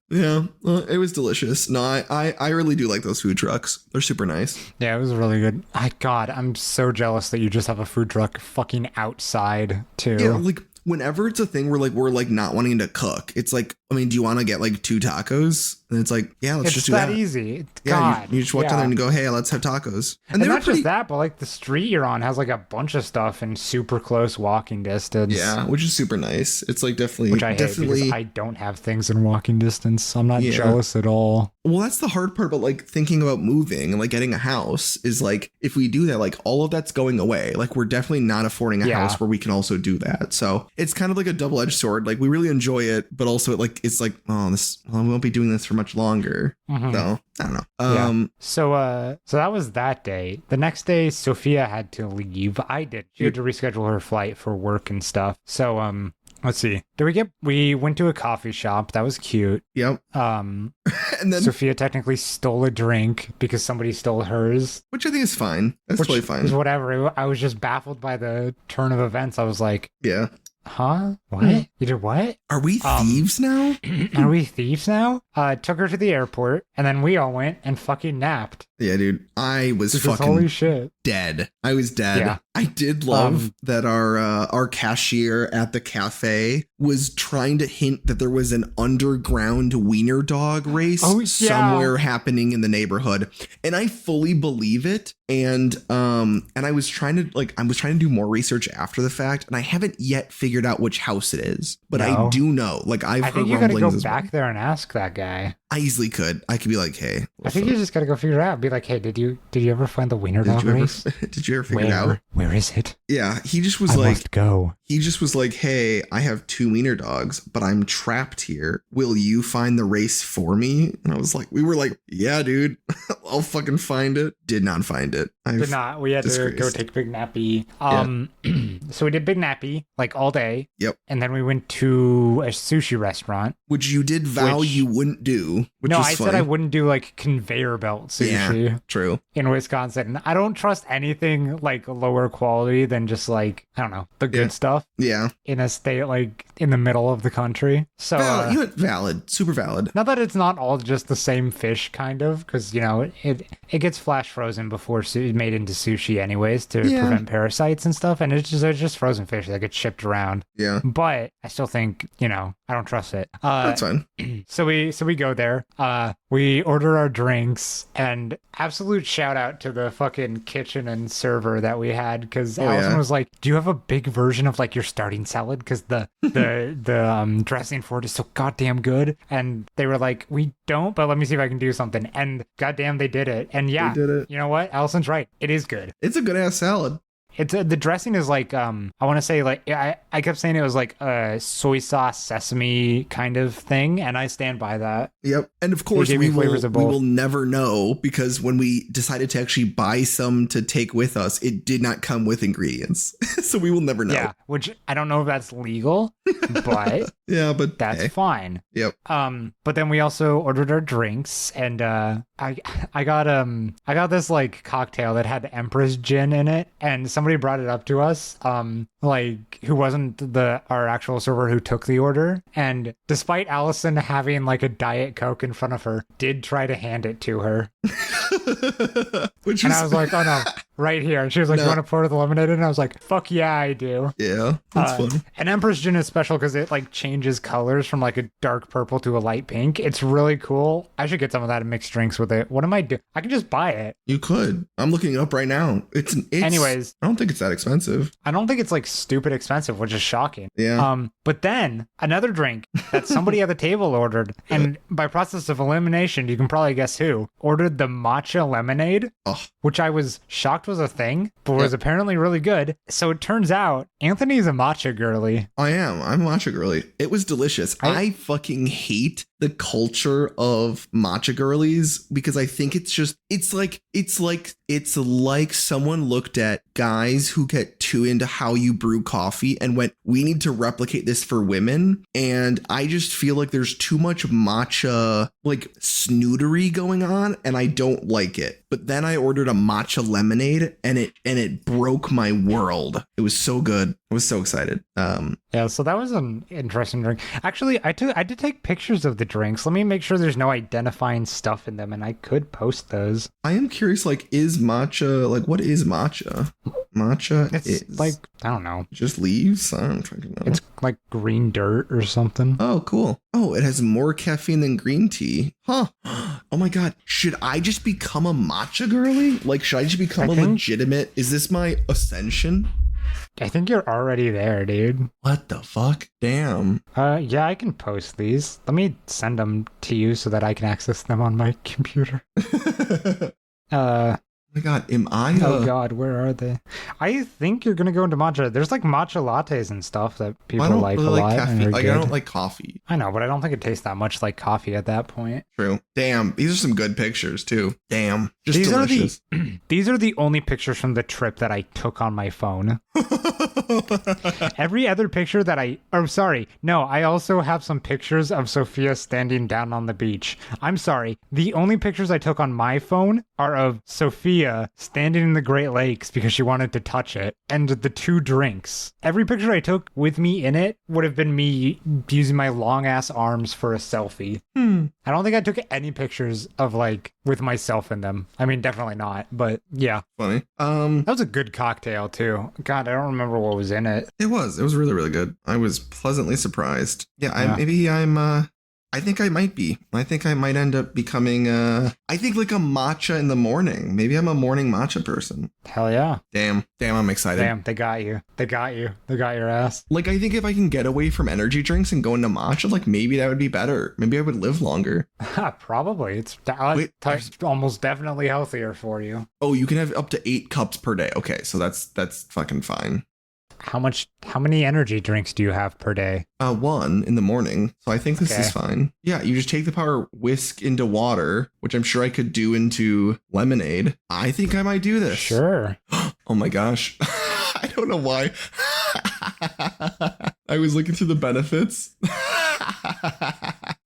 Yeah. Well, it was delicious. No, I really do like those food trucks. They're super nice. Yeah, it was really good. God, I'm so jealous that you just have a food truck fucking outside too. Yeah, like whenever it's a thing where like we're like not wanting to cook, it's like, I mean, do you want to get like 2 tacos? And it's like, yeah, let's just do that. It's that easy. Yeah, you just walk down there and go, hey, let's have tacos. And not just that, but like the street you're on has like a bunch of stuff in super close walking distance. Yeah, which is super nice. It's like definitely, which I hate because I don't have things in walking distance. I'm not jealous at all. Well, that's the hard part about like thinking about moving and like getting a house is like, if we do that, like all of that's going away. Like we're definitely not affording a house where we can also do that. So it's kind of like a double-edged sword. Like we really enjoy it, but also it's like, oh, we won't be doing this for much longer. Mm-hmm. So I don't know. So that was that day. The next day, Sophia had to leave. I did. She had to reschedule her flight for work and stuff. So let's see. We went to a coffee shop. That was cute. Yep. And then Sophia technically stole a drink because somebody stole hers. Which I think is fine. That's totally fine. Whatever. I was just baffled by the turn of events. I was like, yeah. Huh? What? You did what? Are we thieves now? Are we thieves now? Took her to the airport, and then we all went and fucking napped. Yeah, dude. I was fucking holy shit. Dead. I was dead. Yeah. I did love that our cashier at the cafe was trying to hint that there was an underground wiener dog race somewhere happening in the neighborhood. And I fully believe it. And I was trying to do more research after the fact, and I haven't yet figured out which house it is. But I do know. Like I think you gotta go back there and ask that guy. I easily could. I could be like, hey. I think you just gotta go figure it out. Be like, hey, did you ever find the wiener dog race? Did you ever figure it out? Where is it? Yeah, he just was he just was like, hey, I have 2 wiener dogs, but I'm trapped here. Will you find the race for me? And we were like, yeah, dude, I'll fucking find it. Did not find it. Did not. We had to go take Big Nappy. So we did Big Nappy like all day. Yep. And then we went to a sushi restaurant. Which you did vow you wouldn't do. No, I said I wouldn't do like conveyor belt sushi. Yeah, true. In Wisconsin. I don't trust anything like lower quality than just like, I don't know, the good stuff. Yeah. In a state like in the middle of the country. So valid. Super valid. Not that it's not all just the same fish kind of, because it gets flash frozen before it's made into sushi anyways to prevent parasites and stuff, and it's just frozen fish that gets shipped around. Yeah. But I still think, I don't trust it. That's fine. So we go there. We order our drinks, and absolute shout out to the fucking kitchen and server that we had, because Allison was like, do you have a big version of like your starting salad? Because the dressing for it is so goddamn good. And they were like, we don't, but let me see if I can do something. And goddamn, they did it. And yeah, you know what? Allison's right. It is good. It's a good ass salad. It's the dressing is like I want to say like I kept saying it was like a soy sauce sesame kind of thing, and I stand by that. Yep, and of course we will never know, because when we decided to actually buy some to take with us, it did not come with ingredients, so we will never know. Yeah, which I don't know if that's legal, but yeah, but that's fine. Yep. But then we also ordered our drinks, and I got this like cocktail that had Empress gin in it, and somebody brought it up to us, like who wasn't our actual server who took the order, and despite Allison having like a Diet Coke in front of her, did try to hand it to her. I was like, oh no, right here. And she was like, you want to pour the lemonade in? And I was like, fuck yeah, I do. Yeah, that's fun. And Empress gin is special because it like changes colors from like a dark purple to a light pink. It's really cool. I should get some of that and mix drinks with it. What am I doing? I can just buy it. You could. I'm looking it up right now. Anyways, I don't think it's that expensive. I don't think it's like stupid expensive, which is shocking. Yeah. But then another drink that somebody at the table ordered, and by process of elimination, you can probably guess who ordered the matcha lemonade, which I was shocked was a thing, but was apparently really good. So it turns out Anthony's a matcha girly. I'm a matcha girly. It was delicious. I fucking hate the culture of matcha girlies, because I think it's like someone looked at guys who get too into how you brew coffee and went, we need to replicate this for women. And I just feel like there's too much matcha like snootery going on, and I don't like it. But then I ordered a matcha lemonade, and it broke my world. It was so good. I was so excited. Yeah, so that was an interesting drink. Actually, I did take pictures of the drinks. Let me make sure there's no identifying stuff in them, and I could post those. I am curious, like, is matcha, like, what is matcha? Matcha is like, I don't know. Just leaves? I don't fucking know. It's like green dirt or something. Oh, cool. Oh, it has more caffeine than green tea. Huh. Oh my God. Should I just become a matcha girly? Like, should I just become legitimate? Is this my ascension? I think you're already there, dude. What the fuck? Damn. Yeah, I can post these. Let me send them to you so that I can access them on my computer. Oh my God, am I? Oh God, where are they? I think you're gonna go into matcha. There's like matcha lattes and stuff that people like really a lot. Caffeine. Like, I don't like coffee. I know, but I don't think it tastes that much like coffee at that point. True. Damn, these are some good pictures too. Damn, just delicious. These are the only pictures from the trip that I took on my phone. Every other picture that I also have some pictures of Sophia standing down on the beach. I'm sorry. The only pictures I took on my phone are of Sophia standing in the Great Lakes because she wanted to touch it, and the two drinks. Every picture I took with me in it would have been me using my long ass arms for a selfie. I don't think I took any pictures of like with myself in them. I mean, definitely not, but yeah. Funny. That was a good cocktail too. God, I don't remember what was in it. It was really, really good. I was pleasantly surprised. Yeah. I think I might be. I think I might end up becoming, I think like a matcha in the morning. Maybe I'm a morning matcha person. Hell yeah. Damn, I'm excited. Damn, they got you. They got your ass. Like, I think if I can get away from energy drinks and go into matcha, like maybe that would be better. Maybe I would live longer. Probably. It's almost definitely healthier for you. Oh, you can have up to 8 cups per day. Okay, so that's fucking fine. How many energy drinks do you have per day? 1 in the morning. So I think this is fine. Yeah, you just take the power, whisk into water, which I'm sure I could do into lemonade. I think I might do this. Sure. Oh my gosh. I don't know why. I was looking through the benefits.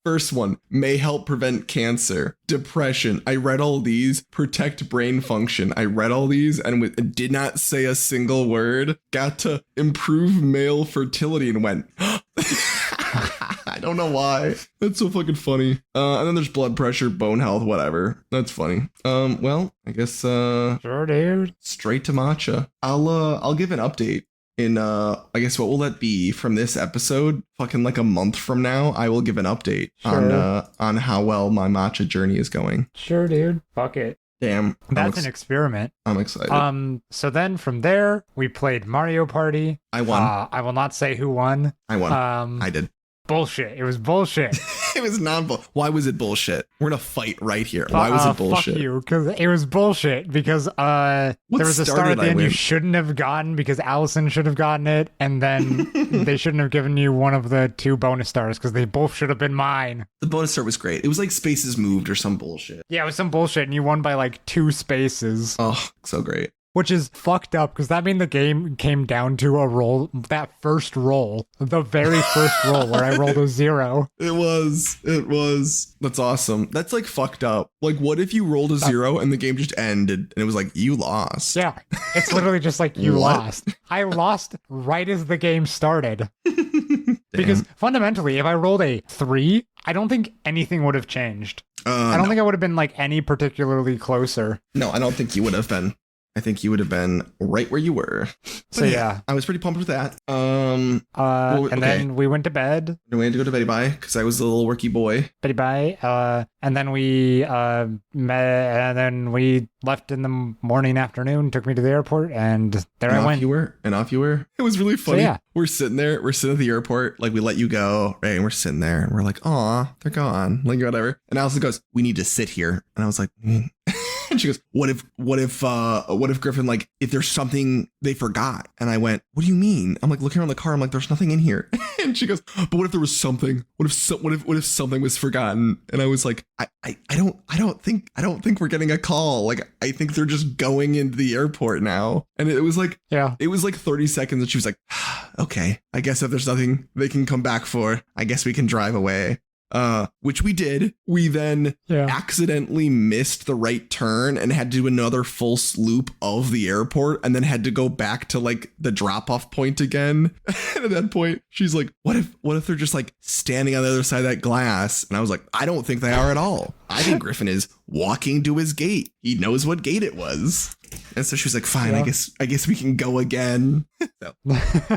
First one, may help prevent cancer, depression. I read all these. Protect brain function. I read all these and did not say a single word. Got to improve male fertility and went, I don't know why. That's so fucking funny. And then there's blood pressure, bone health, whatever. That's funny. Well, I guess sure, dude. Straight to matcha. I'll give an update. In I guess what will that be from this episode? Fucking like a month from now, I will give an update on how well my matcha journey is going. Sure, dude. Fuck it. Damn. That's an experiment. I'm excited. So then from there, we played Mario Party. I won. I will not say who won. I won. I did. Bullshit. It was bullshit. It was Why was it bullshit? We're in a fight right here. Why was it bullshit? Fuck you, because it was bullshit. Because there was a star at the end you shouldn't have gotten because Allison should have gotten it, and then they shouldn't have given you one of the 2 bonus stars because they both should have been mine. The bonus star was great. It was like spaces moved or some bullshit. Yeah, it was some bullshit, and you won by like 2 spaces. Oh, so great. Which is fucked up because that means the game came down to a roll, that first roll, the very first roll where I rolled a 0. It was. That's awesome. That's like fucked up. Like, what if you rolled a 0 and the game just ended and it was like, you lost? Yeah, it's literally just like you lost. I lost right as the game started. Because fundamentally, if I rolled a 3, I don't think anything would have changed. I don't think I would have been like any particularly closer. No, I don't think you would have been. I think you would have been right where you were. So yeah, I was pretty pumped with that. Then we went to bed. We had to go to beddy-bye because I was a little worky boy. Beddy-bye. And then we met, and then we left in the morning, afternoon, took me to the airport, and I went. Off you were. It was really funny. So, yeah. We're sitting at the airport, like we let you go, right? And we're sitting there and we're like, aw, they're gone. Like whatever. And Allison goes, we need to sit here. And I was like, And she goes, what if Griffin, like, if there's something they forgot? And I went, what do you mean? I'm like looking around the car. I'm like, there's nothing in here. And she goes, but what if there was something? What if something was forgotten? And I was like, I don't think we're getting a call. Like, I think they're just going into the airport now. And it was like, it was like 30 seconds. And she was like, okay, I guess if there's nothing they can come back for, I guess we can drive away. Which we did. We then accidentally missed the right turn and had to do another full loop of the airport and then had to go back to like the drop off point again. And at that point, she's like, what if they're just like standing on the other side of that glass? And I was like, I don't think they are at all. I think Griffin is walking to his gate. He knows what gate it was. And so she was like, fine, I guess we can go again. So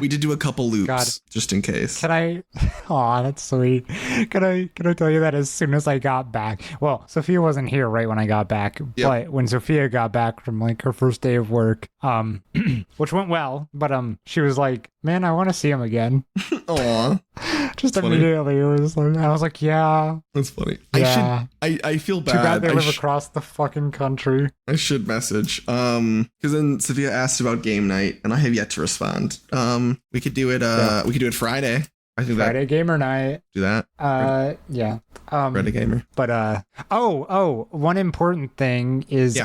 we did do a couple loops just in case. Aw, that's sweet. Can I tell you that as soon as I got back? Well, Sophia wasn't here right when I got back, but when Sophia got back from like her first day of work, which went well, but she was like, man, I want to see him again. Aw. Just immediately, it was like, I was like, yeah. That's funny. Yeah. I feel bad. Too bad they live across the fucking country. I should message. Because then Sophia asked about game night, and I have yet to respond. We could do it. We could do it Friday. I think Friday gamer night. Do that. Yeah. Friday gamer. But one important thing is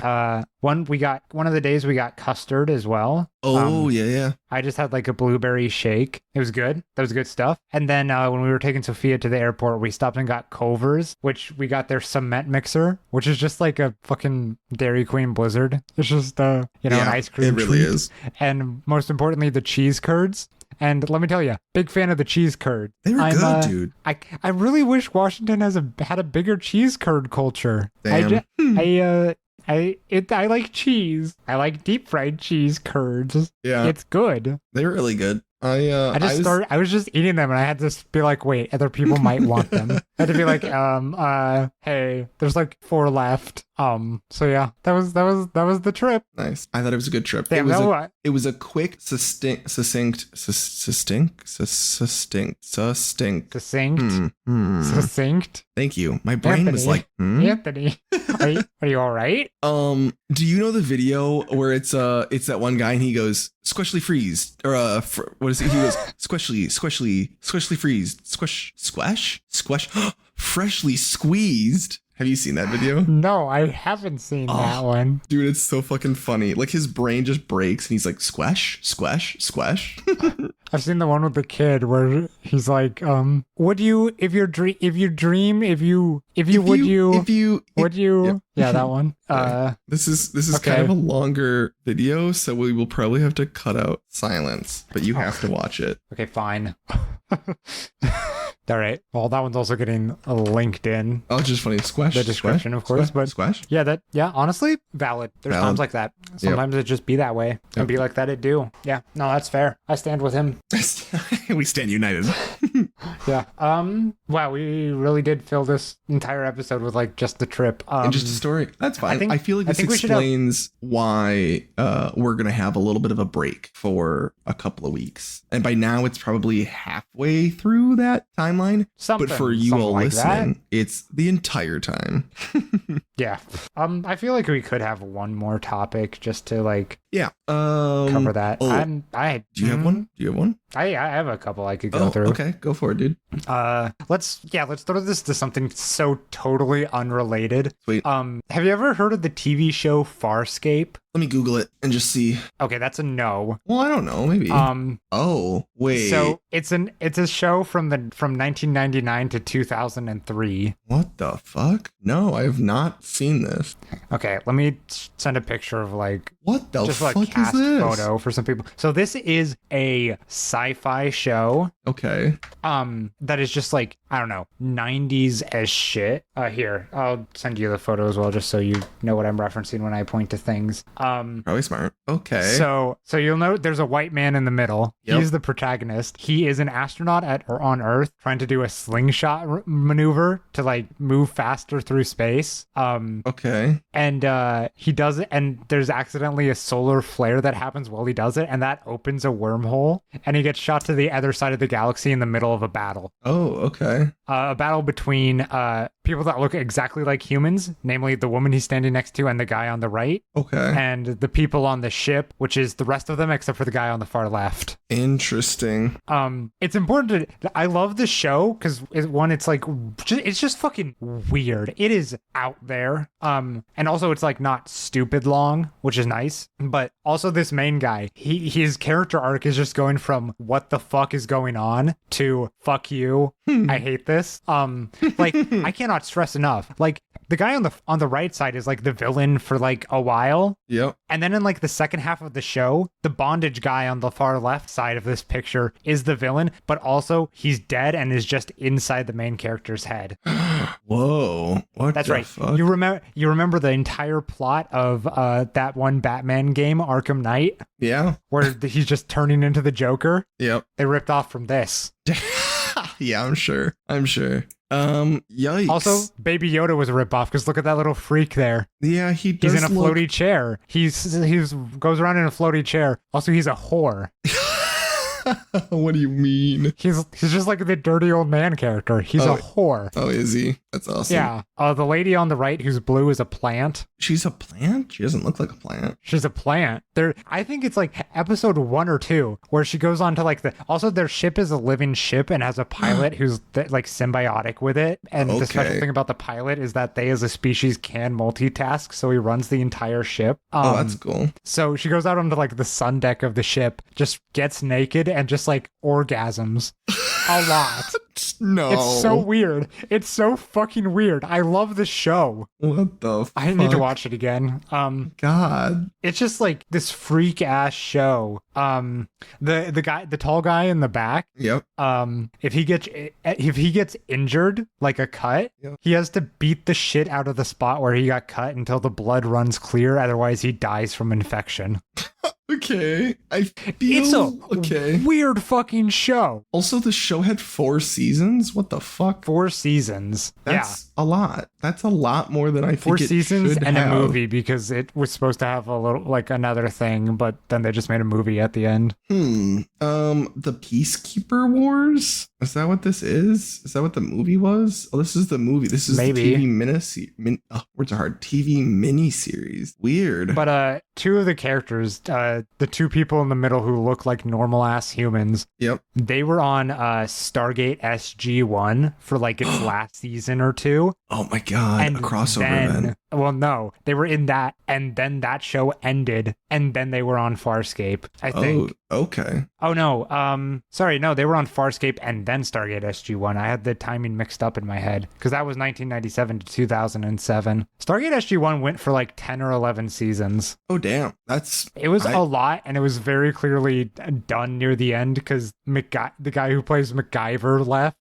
one of the days we got custard as well. Oh yeah. I just had like a blueberry shake. It was good. That was good stuff. And then when we were taking Sophia to the airport, we stopped and got Culver's, which we got their cement mixer, which is just like a fucking Dairy Queen Blizzard. It's just an ice cream. It really is. And most importantly, the cheese curds. And let me tell you, big fan of the cheese curd. They were good, dude. I really wish Washington had a bigger cheese curd culture. Damn. I like cheese. I like deep fried cheese curds. Yeah, it's good. They were really good. I was just eating them and I had to be like, wait, other people might want them. I had to be like, hey, there's like 4 left. So yeah, that was the trip. Nice. I thought it was a good trip. Damn, it was a quick, succinct. Thank you. My brain Anthony. was like, Anthony, are you all right? Do you know the video where it's that one guy and he goes Squeshly Freezed or what is it? He goes Squeshly Freezed, squash, freshly squeezed. Have you seen that video? No, I haven't seen that one. Dude, it's so fucking funny. Like his brain just breaks and he's like, squash. I've seen the one with the kid where he's like, would you, yeah, that one. This is kind of a longer video, so we will probably have to cut out silence, but you have to watch it. Okay, fine. All right. Well, that one's also getting linked in. Oh, just funny. Squash. The description, of course. But squash. Yeah, honestly, valid. There's times like that. Sometimes it just be that way. And be like that it do. Yeah. No, that's fair. I stand with him. We stand united. Yeah. Wow, we really did fill this entire episode with like just the trip. And just a story. That's fine. I feel like this explains why we're gonna have a little bit of a break for a couple of weeks. And by now it's probably halfway through that timeline. But for you all like listening, it's the entire time. Yeah. I feel like we could have one more topic just to like cover that. Do you have one? Do you have one? I have a couple I could go through. Okay, go for it, dude. Let's throw this to something so totally unrelated. Sweet. Have you ever heard of the TV show Farscape? Let me Google it and just see. Okay, that's a no. Well, I don't know, maybe. Oh, wait. So it's a show from 1999 to 2003. What the fuck? No, I have not seen this. Okay, let me send a picture of like what the just fuck like cast is this? photo for some people. So this is a sci-fi show. Okay. That is just like, I don't know, 90s as shit. Here, I'll send you the photo as well, just so you know what I'm referencing when I point to things. Probably smart. Okay. So you'll note there's a white man in the middle. Yep. He's the protagonist. He is an astronaut on Earth trying to do a slingshot maneuver to like move faster through space. Okay. And he does it, and there's accidentally a solar flare that happens while he does it, and that opens a wormhole, and he gets shot to the other side of the galaxy in the middle of a battle. Oh, okay. A battle between people that look exactly like humans, namely the woman he's standing next to and the guy on the right. Okay. And the people on the ship, which is the rest of them except for the guy on the far left. Interesting. It's important I love the show because it's like it's just fucking weird. It is out there. And also it's like not stupid long, which is nice. But also this main guy, his character arc is just going from what the fuck is going on to fuck you. I hate this. Like I cannot stress enough. Like the guy on the right side is like the villain for like a while. Yep. And then in like the second half of the show, the bondage guy on the far left side of this picture is the villain, but also he's dead and is just inside the main character's head. Whoa. What That's the right. fuck? You remember the entire plot of that one Batman game, Arkham Knight? Yeah. Where he's just turning into the Joker? Yep. They ripped off from this. Yeah, I'm sure. Yikes. Also, Baby Yoda was a ripoff because look at that little freak there. Yeah, he does. He's in a floaty chair. He's goes around in a floaty chair. Also, he's a whore. What do you mean? He's just like the dirty old man character. He's a whore. Oh, is he? That's awesome. Yeah. The lady on the right who's blue is a plant. She's a plant? She doesn't look like a plant. She's a plant. I think it's like episode 1 or 2 where she goes on to like also their ship is a living ship and has a pilot who's like symbiotic with it. And the special thing about the pilot is that they as a species can multitask. So he runs the entire ship. That's cool. So she goes out onto like the sun deck of the ship, just gets naked and just like orgasms a lot. No. It's so weird. It's so fucking weird. I love the show. What the fuck? I need to watch it again. God. It's just like this freak ass show. The tall guy in the back. Yep. If he gets injured, like a cut, he has to beat the shit out of the spot where he got cut until the blood runs clear. Otherwise, he dies from infection. Okay. It's a weird fucking show. Also, the show had 4 seasons? What the fuck? 4 seasons. That's a lot. That's a lot more than I think 4 it seasons should and have. a movie because it was supposed to have a little like another thing, but then they just made a movie at the end. The Peacekeeper Wars? Is that what this is? Is that what the movie was? Oh, this is the movie. This is Maybe. the TV words are hard. TV miniseries. Weird. But 2 of the characters, the 2 people in the middle who look like normal ass humans. Yep. They were on Stargate SG-1 for like its last season or 2. Oh my god, and a crossover event. Well, no, they were in that, and then that show ended, and then they were on Farscape, I think. Oh, okay. Oh, no, sorry, no, they were on Farscape and then Stargate SG-1. I had the timing mixed up in my head, because that was 1997 to 2007. Stargate SG-1 went for like 10 or 11 seasons. Oh, damn. It was a lot, and it was very clearly done near the end, because the guy who plays MacGyver left.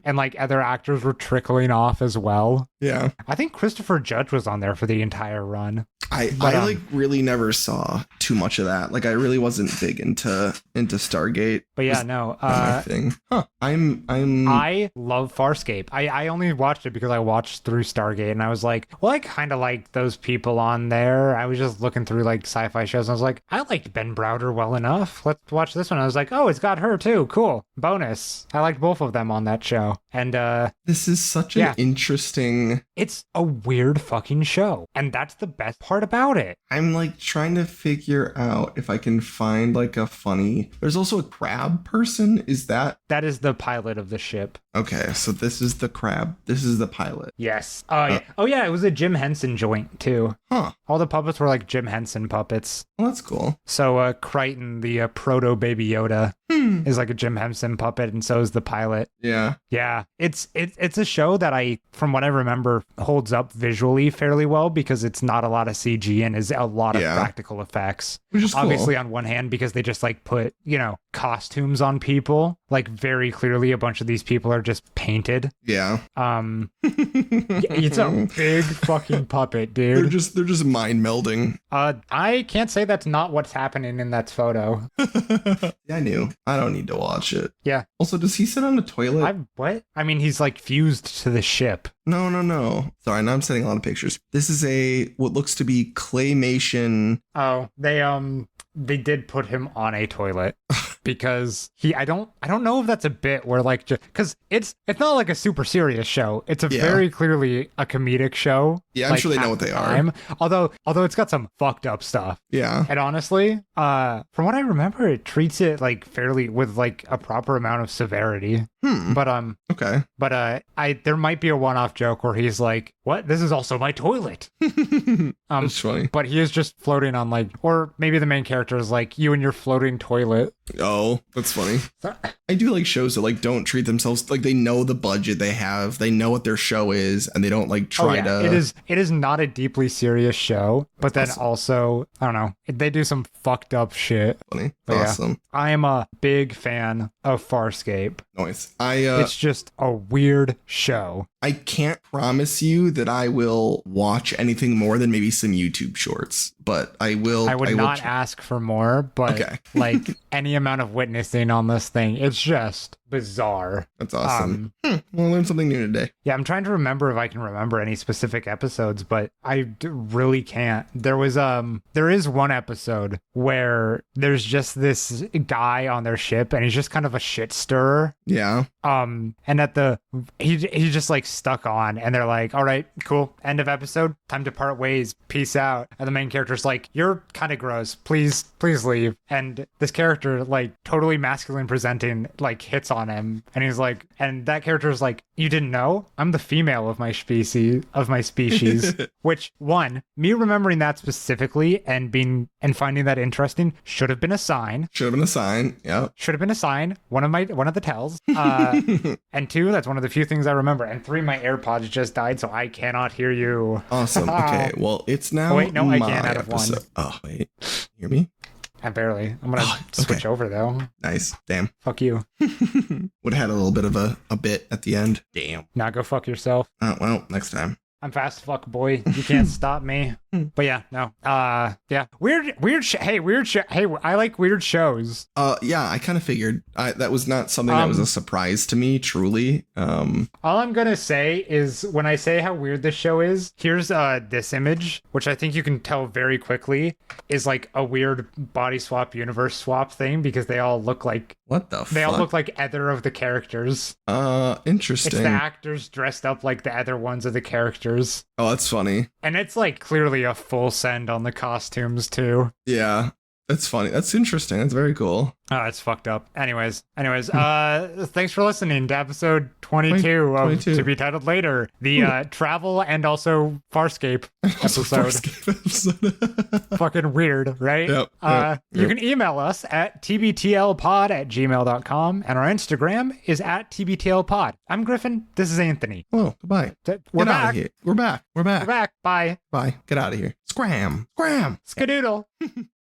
and like other actors were trickling off as well. Yeah. I think Christopher Judge was on there for the entire run. I like really never saw too much of that. Like I really wasn't big into Stargate. But yeah, no. My thing. Huh. I love Farscape. I only watched it because I watched through Stargate and I was like, well, I kind of like those people on there. I was just looking through like sci-fi shows and I was like, I liked Ben Browder well enough. Let's watch this one. I was like, oh, it's got her too. Cool. Bonus. I liked both of them on that show. And this is such an interesting. It's a weird fucking show. And that's the best part about it. I'm like trying to figure out if I can find like a funny. There's also a crab person. Is that? That is the pilot of the ship. Okay, so this is the crab. This is the pilot. Yes. Yeah. Oh yeah, it was a Jim Henson joint too. Huh. All the puppets were like Jim Henson puppets. Well, that's cool. So Crichton, the proto Baby Yoda, is like a Jim Henson puppet, and so is the pilot. Yeah. Yeah. It's a show that from what I remember, holds up visually fairly well because it's not a lot of CG and is a lot of practical effects. Which is obviously cool. On one hand, because they just like put, costumes on people. Like very clearly a bunch of these people are just painted. Yeah. It's a big fucking puppet, dude. They're just mind melding. I can't say that's not what's happening in that photo. Yeah, I knew. I don't need to watch it. Yeah. Also, does he sit on the toilet? What? I mean, he's like fused to the ship. No. Sorry, now I'm sending a lot of pictures. This is what looks to be claymation. Oh, they did put him on a toilet because I don't know if that's a bit where like, because it's not like a super serious show. It's a very clearly a comedic show. Yeah, I'm sure they know what they are. Although it's got some fucked up stuff. Yeah. And honestly, from what I remember, it treats it like fairly with like a proper amount of severity. But okay. But there might be a one-off joke where he's like, "What? This is also my toilet." That's funny. But he is just floating on like, or maybe the main character is like, "You and your floating toilet." Oh, that's funny. I do like shows that like don't treat themselves like they know the budget they have, they know what their show is, and they don't like try to. It is not a deeply serious show, but then also I don't know, they do some fucked up shit. Funny, but awesome. Yeah, I am a big fan of Farscape. Nice. It's just a weird show. I can't promise you that I will watch anything more than maybe some YouTube shorts, but I will. I would not ask for more, but like any amount of witnessing on this thing, it's just bizarre. That's awesome. We'll learn something new today. Yeah, I'm trying to remember if I can remember any specific episodes, but I really can't. There is one episode where there's just this guy on their ship and he's just kind of a shit stirrer. Yeah. And he's just like stuck on and they're like, all right, cool, end of episode, time to part ways, peace out. And the main character's like, you're kind of gross, please leave. And this character, like totally masculine presenting, like hits on him and he's like, and that character is like, you didn't know I'm the female of my species which me remembering that specifically and finding that interesting should have been a sign. Yeah, should have been a sign. One of the tells. And 2, that's one of the few things I remember. And 3, my AirPods just died, so I cannot hear you. Awesome. Okay, well, it's now. Oh, wait, no, I can't out of episode. 1. Oh wait, hear me? I barely. I'm gonna switch over though. Nice. Damn. Fuck you. Would have had a little bit of a bit at the end. Damn. Now go fuck yourself. Well, next time. I'm fast fuck boy. You can't stop me. But yeah, no. Yeah. Hey, I like weird shows. Yeah, I kind of figured. That was not something that was a surprise to me, truly. All I'm gonna say is when I say how weird this show is, here's this image, which I think you can tell very quickly is like a weird body swap, universe swap thing because they all look like They all look like other of the characters. Interesting. It's the actors dressed up like the other ones of the characters. Oh, that's funny. And it's like clearly a full send on the costumes too. Yeah. That's funny. That's interesting. That's very cool. Oh, it's fucked up. Anyways, thanks for listening to episode 22 of To Be Titled Later, the travel and also Farscape episode. Fucking weird, right? Yep. You can email us at tbtlpod@gmail.com, and our Instagram is at tbtlpod. I'm Griffin. This is Anthony. Oh, goodbye. We're back. Out of here. We're back. We're back. Bye. Bye. Get out of here. Scram. Skadoodle.